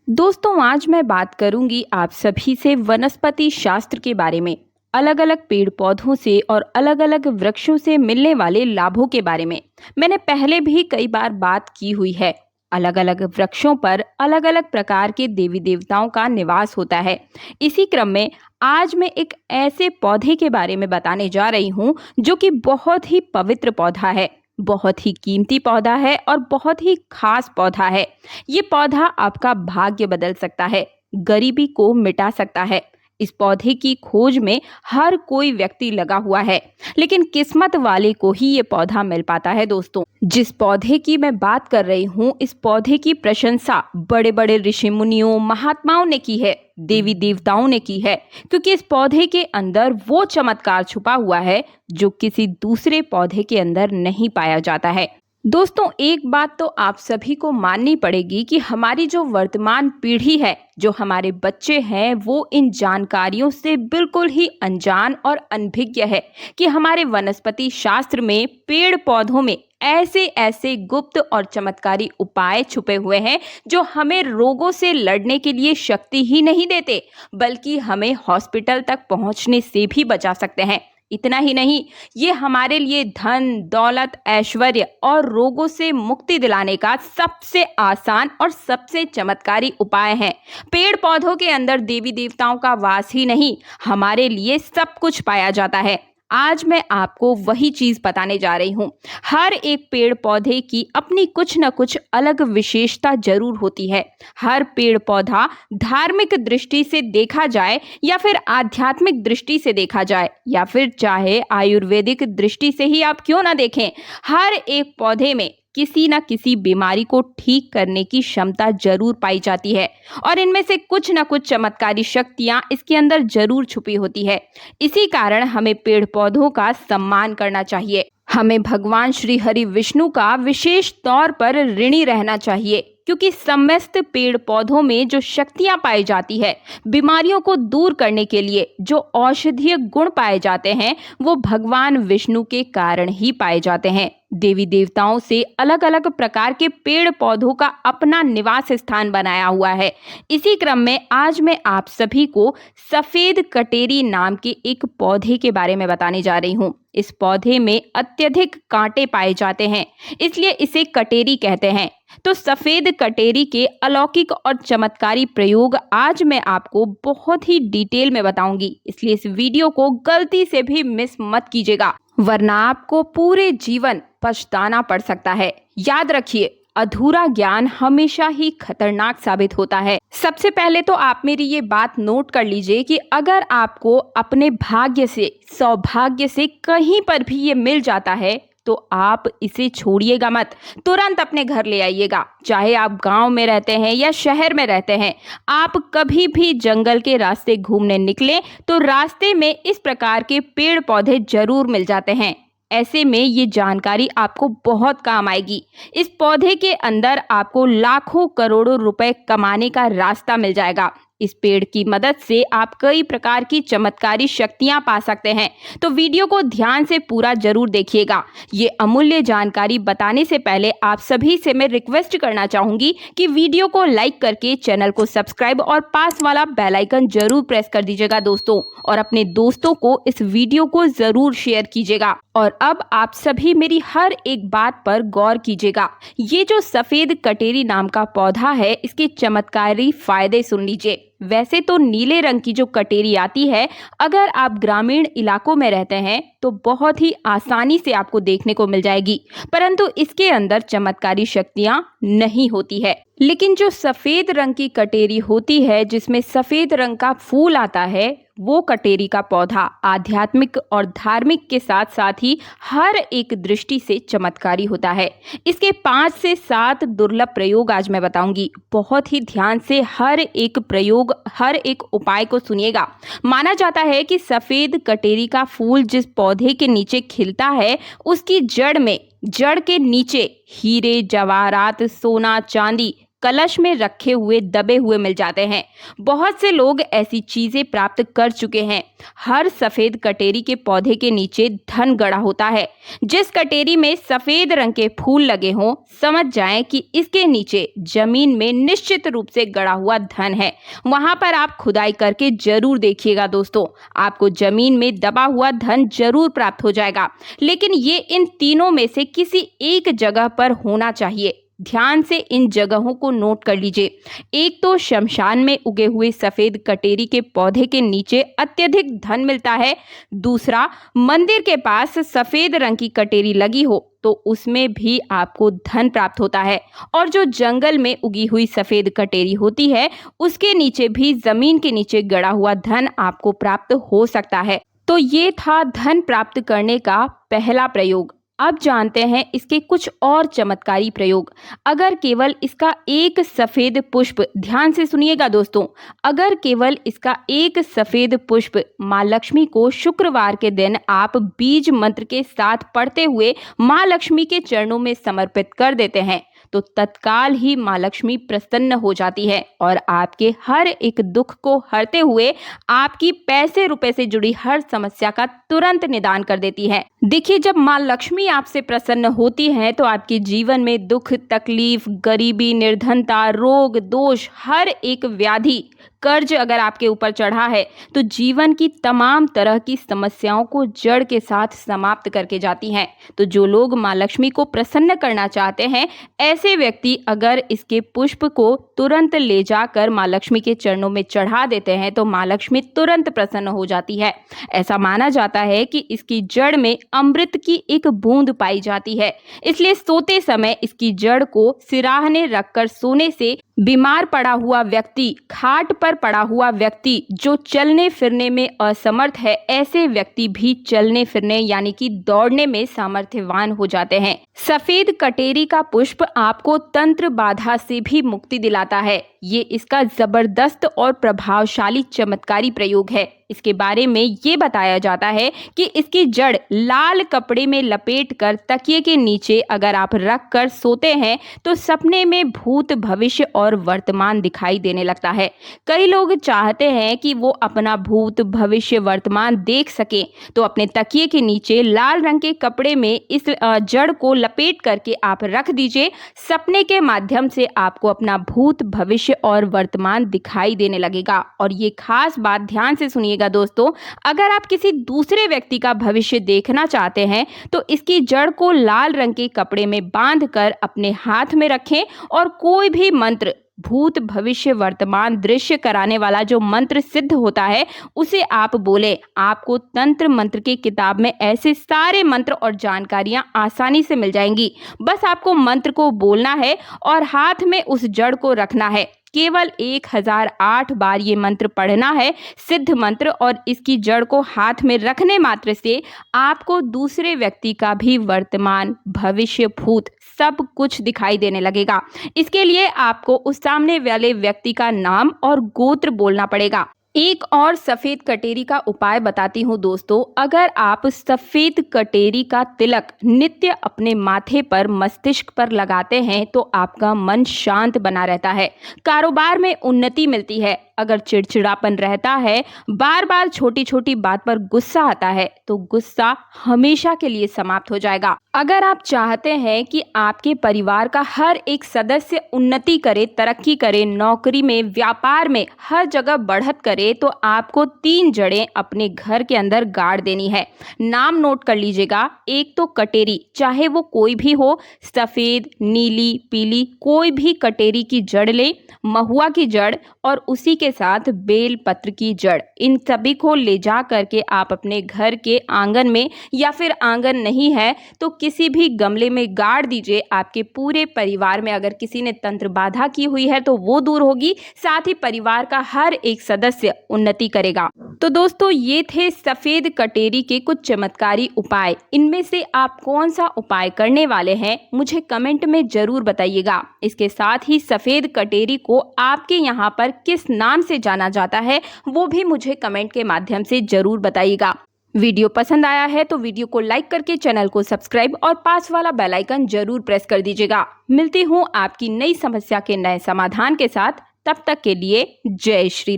दोस्तों, आज मैं बात करूंगी आप सभी से वनस्पति शास्त्र के बारे में। अलग अलग पेड़ पौधों से और अलग अलग वृक्षों से मिलने वाले लाभों के बारे में मैंने पहले भी कई बार बात की हुई है। अलग अलग वृक्षों पर अलग अलग प्रकार के देवी देवताओं का निवास होता है। इसी क्रम में आज मैं एक ऐसे पौधे के बारे में बताने जा रही हूँ जो कि बहुत ही पवित्र पौधा है, बहुत ही कीमती पौधा है और बहुत ही खास पौधा है। ये पौधा आपका भाग्य बदल सकता है, गरीबी को मिटा सकता है। इस पौधे की खोज में हर कोई व्यक्ति लगा हुआ है, लेकिन किस्मत वाले को ही ये पौधा मिल पाता है। दोस्तों, जिस पौधे की मैं बात कर रही हूँ, इस पौधे की प्रशंसा बड़े बड़े ऋषि मुनियों, महात्माओं ने की है, देवी देवताओं ने की है, क्योंकि इस पौधे के अंदर वो चमत्कार छुपा हुआ है जो किसी दूसरे पौधे के अंदर नहीं पाया जाता है। दोस्तों, एक बात तो आप सभी को माननी पड़ेगी कि हमारी जो वर्तमान पीढ़ी है, जो हमारे बच्चे हैं, वो इन जानकारियों से बिल्कुल ही अनजान और अनभिज्ञ है कि हमारे वनस्पति शास्त्र में पेड़ पौधों में ऐसे ऐसे गुप्त और चमत्कारी उपाय छुपे हुए हैं जो हमें रोगों से लड़ने के लिए शक्ति ही नहीं देते, बल्कि हमें हॉस्पिटल तक पहुंचने से भी बचा सकते हैं। इतना ही नहीं, ये हमारे लिए धन, दौलत, ऐश्वर्य और रोगों से मुक्ति दिलाने का सबसे आसान और सबसे चमत्कारी उपाय है। पेड़ पौधों के अंदर देवी देवताओं का वास ही नहीं, हमारे लिए सब कुछ पाया जाता है। आज मैं आपको वही चीज बताने जा रही हूँ। हर एक पेड़ पौधे की अपनी कुछ न कुछ अलग विशेषता जरूर होती है। हर पेड़ पौधा धार्मिक दृष्टि से देखा जाए या फिर आध्यात्मिक दृष्टि से देखा जाए या फिर चाहे आयुर्वेदिक दृष्टि से ही आप क्यों ना देखें, हर एक पौधे में किसी न किसी बीमारी को ठीक करने की क्षमता जरूर पाई जाती है और इनमें से कुछ न कुछ चमत्कारी शक्तियां इसके अंदर जरूर छुपी होती है। इसी कारण हमें पेड़ पौधों का सम्मान करना चाहिए। हमें भगवान श्री हरि विष्णु का विशेष तौर पर ऋणी रहना चाहिए, क्योंकि समस्त पेड़ पौधों में जो शक्तियां पाई जाती है, बीमारियों को दूर करने के लिए जो औषधीय गुण पाए जाते हैं, वो भगवान विष्णु के कारण ही पाए जाते हैं। देवी देवताओं से अलग अलग प्रकार के पेड़ पौधों का अपना निवास स्थान बनाया हुआ है। इसी क्रम में आज मैं आप सभी को सफेद कटेरी नाम के एक पौधे के बारे में बताने जा रही हूँ। इस पौधे में अत्यधिक कांटे पाए जाते हैं, इसलिए इसे कटेरी कहते हैं। तो सफेद कटेरी के अलौकिक और चमत्कारी प्रयोग आज मैं आपको बहुत ही डिटेल में बताऊंगी, इसलिए इस वीडियो को गलती से भी मिस मत कीजिएगा, वरना आपको पूरे जीवन पछताना पड़ सकता है। याद रखिए, अधूरा ज्ञान हमेशा ही खतरनाक साबित होता है। सबसे पहले तो आप मेरी ये बात नोट कर लीजिए कि अगर आपको अपने भाग्य से, सौभाग्य से कहीं पर भी ये मिल जाता है तो आप इसे छोड़िएगा मत, तुरंत अपने घर ले आइएगा। चाहे आप गांव में रहते हैं या शहर में रहते हैं, आप कभी भी जंगल के रास्ते घूमने निकले तो रास्ते में इस प्रकार के पेड़ पौधे जरूर मिल जाते हैं। ऐसे में ये जानकारी आपको बहुत काम आएगी। इस पौधे के अंदर आपको लाखों करोड़ों रुपए कमाने का रास्ता मिल जाएगा। इस पेड़ की मदद से आप कई प्रकार की चमत्कारी शक्तियां पा सकते हैं, तो वीडियो को ध्यान से पूरा जरूर देखिएगा। ये अमूल्य जानकारी बताने से पहले आप सभी से मैं रिक्वेस्ट करना चाहूंगी कि वीडियो को लाइक करके चैनल को सब्सक्राइब और पास वाला बेल आइकन जरूर प्रेस कर दीजिएगा दोस्तों, और अपने दोस्तों को इस वीडियो को जरूर शेयर कीजिएगा। और अब आप सभी मेरी हर एक बात पर गौर कीजिएगा। ये जो सफेद कटेरी नाम का पौधा है, इसके चमत्कारी फायदे सुन लीजिए। वैसे तो नीले रंग की जो कटेरी आती है, अगर आप ग्रामीण इलाकों में रहते हैं तो बहुत ही आसानी से आपको देखने को मिल जाएगी, परंतु इसके अंदर चमत्कारी शक्तियां नहीं होती है। लेकिन जो सफेद रंग की कटेरी होती है, जिसमें सफेद रंग का फूल आता है, वो कटेरी का पौधा आध्यात्मिक और धार्मिक के साथ साथ ही हर एक दृष्टि से चमत्कारी होता है। इसके 5 से 7 दुर्लभ प्रयोग आज मैं बताऊंगी। बहुत ही ध्यान से हर एक प्रयोग, हर एक उपाय को सुनिएगा। माना जाता है कि सफेद कटेरी का फूल जिस पौधे के नीचे खिलता है, उसकी जड़ के नीचे हीरे, जवाहरात, सोना, चांदी, कलश में रखे हुए दबे हुए मिल जाते हैं। बहुत से लोग ऐसी चीजें प्राप्त कर चुके हैं। हर सफेद कटेरी के पौधे के नीचे धन गड़ा होता है। जिस कटेरी में सफेद रंग के फूल लगे हों, समझ जाएं कि इसके नीचे जमीन में निश्चित रूप से गड़ा हुआ धन है। वहां पर आप खुदाई करके जरूर देखिएगा दोस्तों, आपको जमीन में दबा हुआ धन जरूर प्राप्त हो जाएगा। लेकिन ये इन तीनों में से किसी एक जगह पर होना चाहिए। ध्यान से इन जगहों को नोट कर लीजिए। एक तो शमशान में उगे हुए सफेद कटेरी के पौधे के नीचे अत्यधिक धन मिलता है। दूसरा, मंदिर के पास सफेद रंग की कटेरी लगी हो तो उसमें भी आपको धन प्राप्त होता है। और जो जंगल में उगी हुई सफेद कटेरी होती है, उसके नीचे भी जमीन के नीचे गड़ा हुआ धन आपको प्राप्त हो सकता है। तो ये था धन प्राप्त करने का पहला प्रयोग। अब जानते हैं इसके कुछ और चमत्कारी प्रयोग। अगर केवल इसका एक सफेद पुष्प, ध्यान से सुनिएगा दोस्तों, अगर केवल इसका एक सफेद पुष्प माँ लक्ष्मी को शुक्रवार के दिन आप बीज मंत्र के साथ पढ़ते हुए माँ लक्ष्मी के चरणों में समर्पित कर देते हैं तो तत्काल ही माँ लक्ष्मी प्रसन्न हो जाती है और आपके हर एक दुख को हरते हुए आपकी पैसे रुपए से जुड़ी हर समस्या का तुरंत निदान कर देती है। देखिए, जब माँ लक्ष्मी आपसे प्रसन्न होती हैं तो आपके जीवन में दुख, तकलीफ, गरीबी, निर्धनता, रोग, दोष, हर एक व्याधि, कर्ज अगर आपके ऊपर चढ़ा है तो जीवन की तमाम तरह की समस्याओं को जड़ के साथ समाप्त करके जाती हैं। तो जो लोग माँ लक्ष्मी को प्रसन्न करना चाहते हैं, ऐसे व्यक्ति अगर इसके पुष्प को तुरंत ले जाकर माँ लक्ष्मी के चरणों में चढ़ा देते हैं तो माँ लक्ष्मी तुरंत प्रसन्न हो जाती है। ऐसा माना जाता है कि इसकी जड़ में अमृत की एक बूंद पाई जाती है, इसलिए सोते समय इसकी जड़ को सिराहने रखकर सोने से बीमार पड़ा हुआ व्यक्ति, खाट पर पड़ा हुआ व्यक्ति, जो चलने फिरने में असमर्थ है, ऐसे व्यक्ति भी चलने फिरने यानी कि दौड़ने में सामर्थ्यवान हो जाते हैं। सफेद कटेरी का पुष्प आपको तंत्र बाधा से भी मुक्ति दिलाता है। ये इसका जबरदस्त और प्रभावशाली चमत्कारी प्रयोग है। इसके बारे में ये बताया जाता है कि इसकी जड़ लाल कपड़े में लपेटकर तकिए के नीचे अगर आप रख कर सोते हैं तो सपने में भूत, भविष्य और वर्तमान दिखाई देने लगता है। कई लोग चाहते हैं कि वो अपना भूत, भविष्य, वर्तमान देख सकें, तो अपने तकिए के नीचे लाल रंग के कपड़े में इस जड़ को लपेट करके आप रख दीजिए। सपने के माध्यम से आपको अपना भूत, भविष्य और वर्तमान दिखाई देने लगेगा। और ये खास बात ध्यान से सुनिएगा दोस्तों, अगर आप किसी दूसरे व्यक्ति का भविष्य देखना चाहते हैं तो इसकी जड़ को लाल रंग के कपड़े में बांधकर अपने हाथ में रखें और कोई भी मंत्र, भूत, भविष्य, वर्तमान दृश्य कराने वाला जो मंत्र सिद्ध होता है उसे आप बोले। आपको तंत्र मंत्र की किताब में ऐसे सारे मंत्र और जानकारियां आसानी से मिल जाएंगी। बस आपको मंत्र को बोलना है और हाथ में उस जड़ को रखना है। केवल 1008 बार ये मंत्र पढ़ना है, सिद्ध मंत्र, और इसकी जड़ को हाथ में रखने मात्र से आपको दूसरे व्यक्ति का भी वर्तमान, भविष्य, भूत सब कुछ दिखाई देने लगेगा। इसके लिए आपको उस सामने वाले व्यक्ति का नाम और गोत्र बोलना पड़ेगा। एक और सफेद कटेरी का उपाय बताती हूँ दोस्तों। अगर आप सफेद कटेरी का तिलक नित्य अपने माथे पर, मस्तिष्क पर लगाते हैं तो आपका मन शांत बना रहता है, कारोबार में उन्नति मिलती है। अगर चिड़चिड़ापन रहता है, बार बार छोटी छोटी बात पर गुस्सा आता है, तो गुस्सा हमेशा के लिए समाप्त हो जाएगा। अगर आप चाहते हैं कि आपके परिवार का हर एक सदस्य उन्नति करे, तरक्की करे, नौकरी में, व्यापार में, हर जगह बढ़त करे, तो आपको 3 जड़ें अपने घर के अंदर गाड़ देनी है। नाम नोट कर लीजिएगा। एक तो कटेरी, चाहे वो कोई भी हो, सफेद, नीली, पीली, कोई भी कटेरी की जड़ ले, महुआ की जड़ और उसी के साथ बेल पत्र की जड़। इन सभी को ले जा करके आप अपने घर के आंगन में, या फिर आंगन नहीं है तो किसी भी गमले में गाड़ दीजिए। आपके पूरे परिवार में अगर किसी ने तंत्र बाधा की हुई है तो वो दूर होगी, साथ ही परिवार का हर एक सदस्य उन्नति करेगा। तो दोस्तों, ये थे सफेद कटेरी के कुछ चमत्कारी उपाय। इनमें से आप कौन सा उपाय करने वाले हैं मुझे कमेंट में जरूर बताइएगा। इसके साथ ही सफेद कटेरी को आपके यहाँ पर किस नाम से जाना जाता है वो भी मुझे कमेंट के माध्यम से जरूर बताइएगा। वीडियो पसंद आया है तो वीडियो को लाइक करके चैनल को सब्सक्राइब और पास वाला बेल आइकन जरूर प्रेस कर दीजिएगा। मिलती हूँ आपकी नई समस्या के नए समाधान के साथ। तब तक के लिए जय श्री